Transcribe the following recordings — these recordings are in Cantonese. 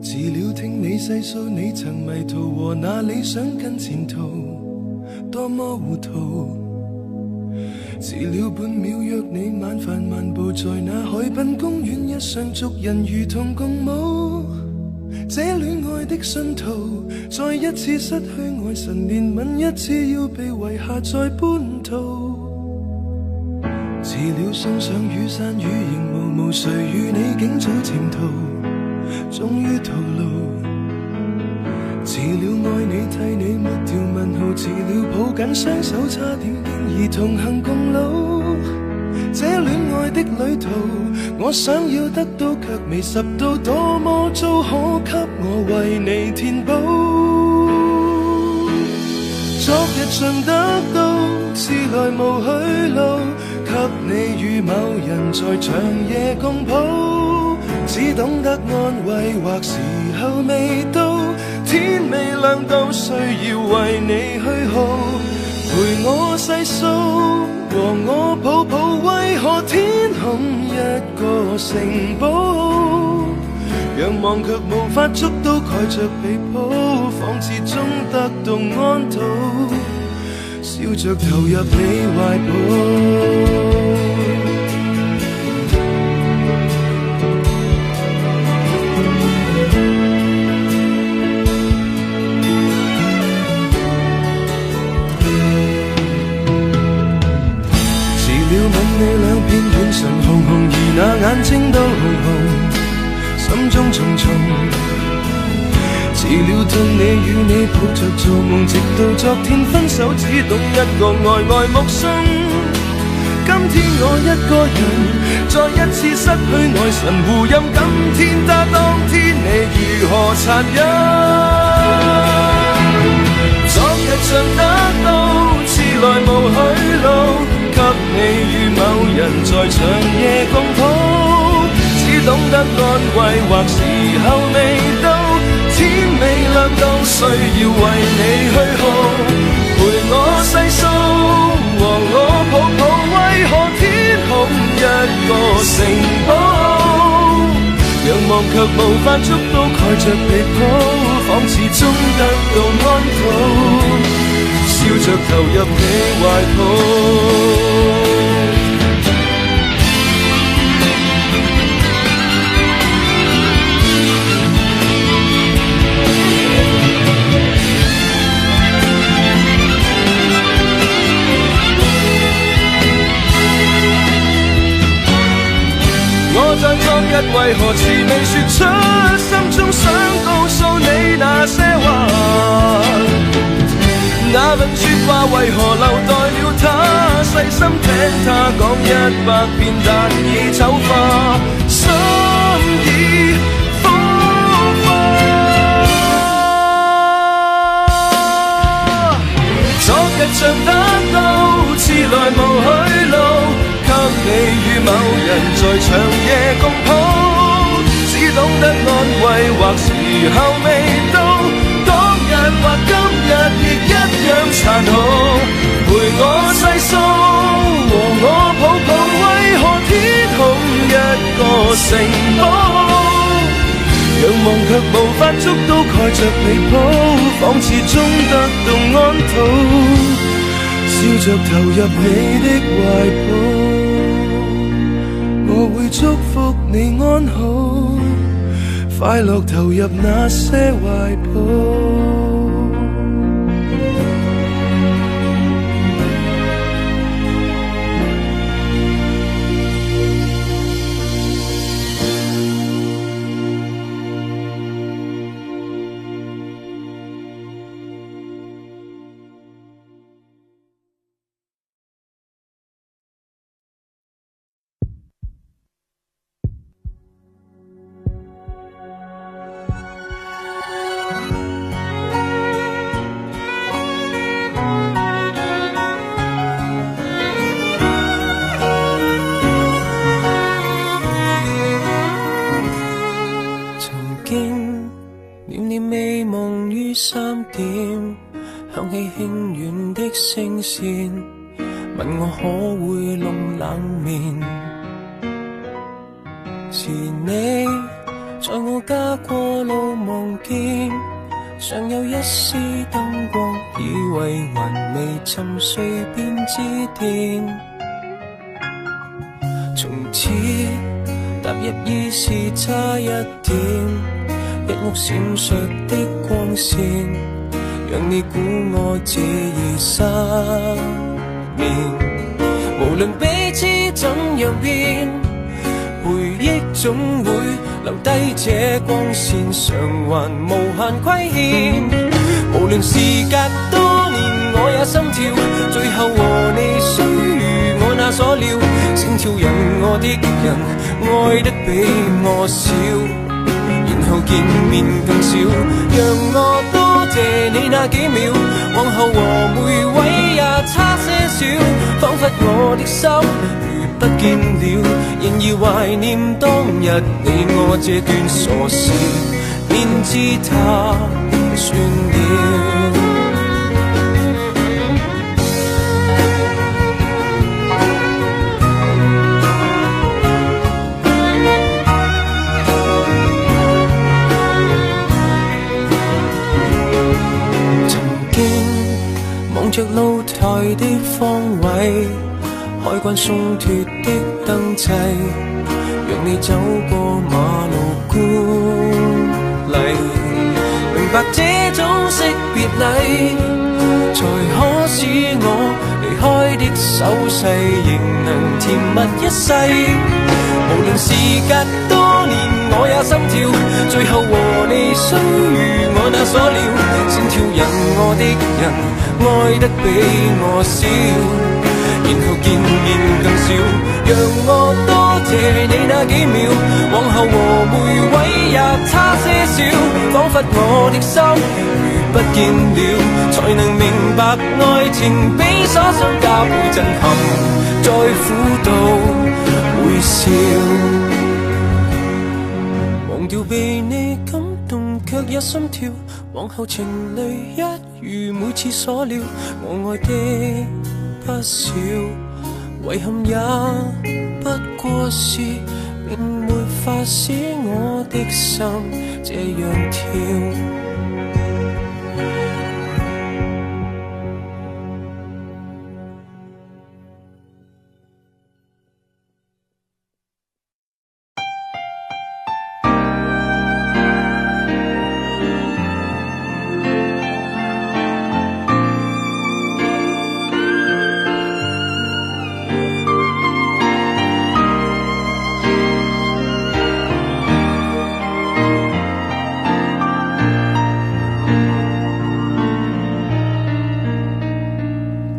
遲了聽你細數你曾迷途和那理想跟前途多麼糊塗，遲了半秒約你晚飯漫步在那海濱公園，一雙足人如同共舞，這戀愛的信徒再一次失去愛神，憐憫一次要被遺下在半途，遲了送上雨傘雨仍無誰與你竟早潛逃，終於徒勞，遲了愛你替你抹掉問號，遲了抱緊雙手差點經已同行共老，這戀愛的旅途我想要得到卻未拾到，多麼糟可給我為你填補，昨日像得到遲來無去路，給你與某人在長夜共抱，只懂得安慰或時候未到，天未亮都需要為你去耗，陪我細數和我抱抱，為何天空一個城堡，仰望卻無法捉到，蓋着被鋪，仿似終得到安堵，笑着投入你懷抱。你兩片眼神紅紅，而那眼睛都紅紅，心中重重，遲了痛你與你抱着做夢，直到昨天分手只懂一個呆呆目送，今天我一個人再一次失去愛神，胡任今天他當天你如何殘忍，昨日像得到遲來無去路，給你與某人在長夜共抱，只懂得安慰或時候未到，天未亮都需要為你去耗，陪我細數和我抱抱，為何天空一個城堡，仰望卻無法捉到，蓋着被鋪，仿似終得到安土，笑着投入你懷抱。我在昨日為何遲未說出心中想告訴你那些話，那份說話為何留待了他，細心聽他講100遍，但已醜化，心已腐化。昨日像得到遲來無去路，給你與某人在長夜共抱，只懂得安慰或時候未到，當日或今日亦一樣殘酷，陪我細數和我抱抱，為何天空一個城堡，仰望卻無法捉到，蓋着被鋪，仿似終得到安土，笑着投入你的懷抱，我會祝福你安好，快樂投入那些懷抱。響起輕軟的聲線，問我可會弄冷面。是你在在我家過路望見，尚有一絲燈光，以為還未沉睡便致電。從此踏入兒時差一點，一屋閃爍的光線，讓你估我這夜失眠。無論彼此怎樣變，回憶總會留低這光線，償還無限虧欠。無論時隔多年我也心跳，最後和你雖如我那所料，先挑引我的人愛得比我少，然後見面更少。讓我多謝你那幾秒，往後和每位也差些少，彷彿我的心如不見了，仍然懷念當日你我這段傻事，便知它算了。望着露台的方位，開關鬆脫的燈掣，讓你走過馬路觀禮，明白這種惜別禮，才可使我離開的手勢仍能甜蜜一世。無論時隔多年我也心跳，最後和你雖如我那所料，先挑引我的人愛得比我少，然後見面更少。讓我多謝你那幾秒，往後和每位也差些少，彷彿我的心如不見了，才能明白愛情比所想加倍震撼，再苦都會笑。忘掉被你感動卻也心跳，往後情淚一如每次所料，我愛的不少，遺憾也不過是並沒法使我的心這樣跳。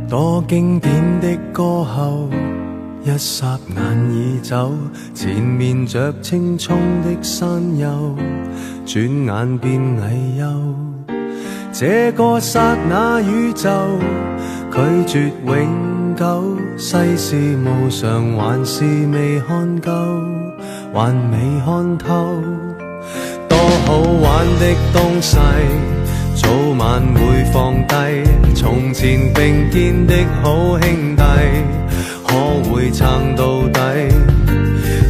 多經典的歌後，一霎眼已走，前面着青蔥的山丘，轉眼變危憂。這個剎那宇宙，拒絕永久，世事無常，還是未看夠，還未看透。多好玩的東西，早晚會放低，從前並肩的好兄弟，可會撐到底？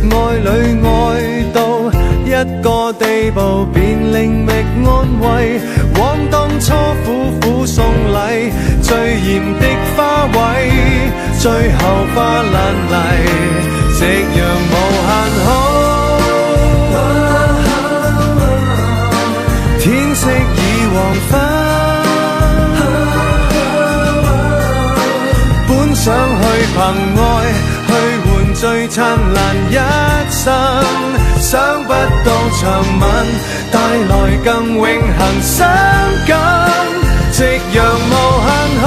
愛侶愛到一個地步，便另覓安慰，往當初苦苦送禮，最嚴的花卉，最後花爛泥，夕陽無限好。天色已黃昏，本想去憑愛去換最燦爛一生，想不到長吻帶來更永恆傷感，夕陽無限好，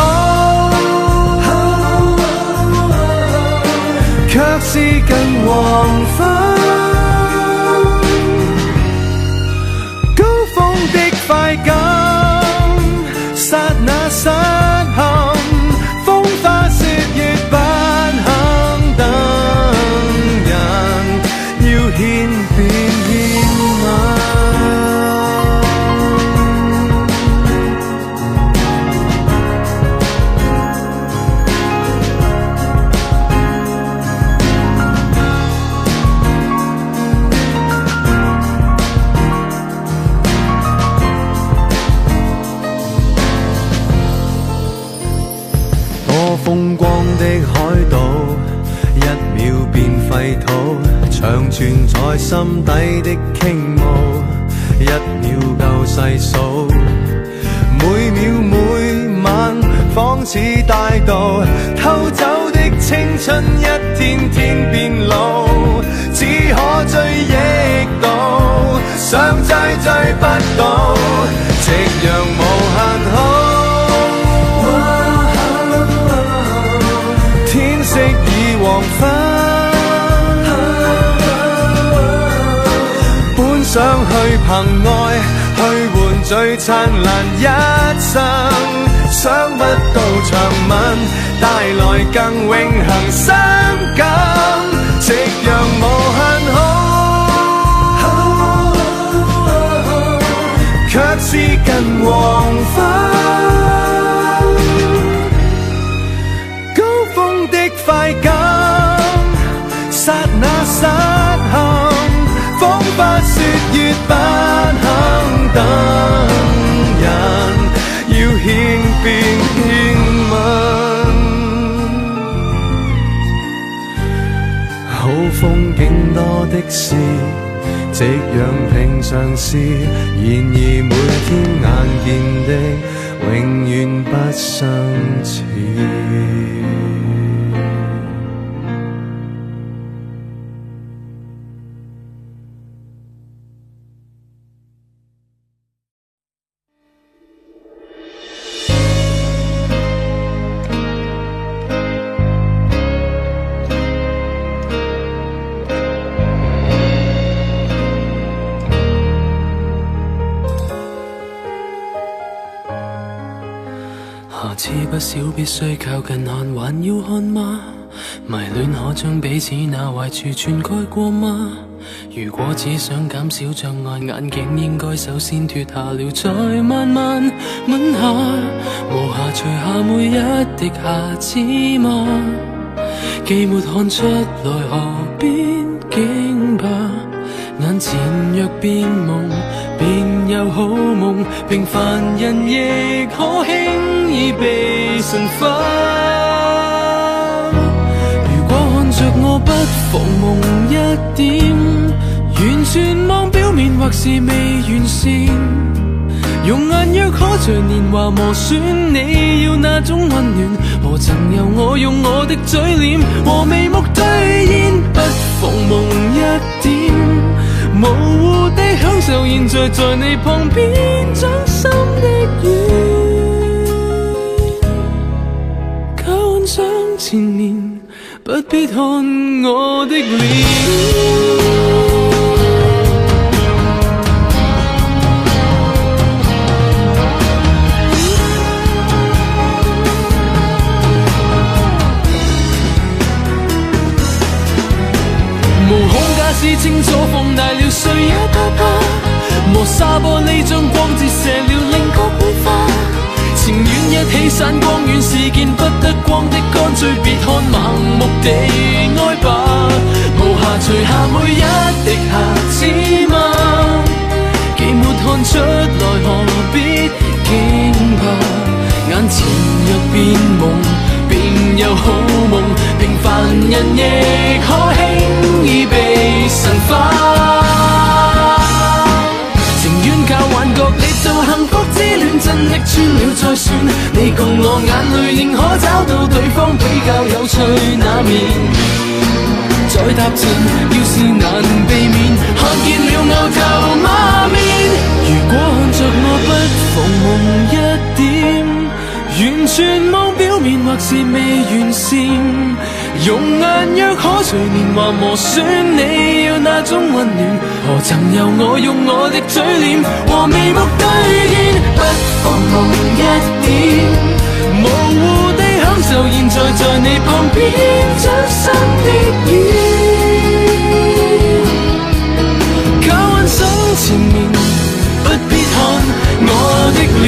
卻是更黃昏。快感，剎那失陷，風花雪月不肯等人，要獻便獻吻。存在心底的傾慕，一秒夠細數，每秒每晚仿似大道，偷走的青春一天天變老，只可追憶到，想追追不到，夕陽無限好。天色已黃昏，本想去憑愛去換最燦爛一生，想不到長吻帶來更永恆傷感，夕陽無限好，卻是近黃昏。快感，剎那失陷，彷彿雪月不肯等人，要獻便獻吻。好風景多的是，夕陽平常事，然而每天眼見的永遠不相似。瑕疵不少，必須靠近看，還要看嗎？迷戀可將彼此那壞處全蓋過嗎？如果只想減少障礙，眼鏡應該首先脫下了，再慢慢吻下，無暇除下每一滴瑕疵嗎？既沒看出來，何必驚怕？眼前若變夢，便有好夢，平凡人亦可輕易被神化。如果看着我不妨夢一點，完全望表面或是未完善，容顏若可像年華磨損，你要那種溫暖，何曾由我用我的嘴臉和眉目兌現？不妨夢一點，模糊地享受現在你旁邊掌心的雨，假幻想前面，不必看我的臉。是清楚放大了，誰也不怕。磨砂玻璃將光折射了，令角會花。情願一起散光遠是見不得光的乾脆，別看盲目地愛吧。無暇除下每一滴瑕疵嗎？既沒看出來，何必驚怕？眼前若變夢，便有好夢，平凡人亦可輕易被神化。情願靠幻覺你做幸福之戀，真的穿了再算，你共我眼淚仍可找到對方比較有趣那面。再踏前，要是難避免，看見了牛頭馬面。如果看着我不妨夢一點，完全望表面或是未完善，容顏若可隨年華磨損，你要那種溫暖，何曾由我用我的嘴臉和眉目兌現？不妨夢一點，模糊地享受現在你旁邊掌心的雨，假幻想前面，不必看我的臉。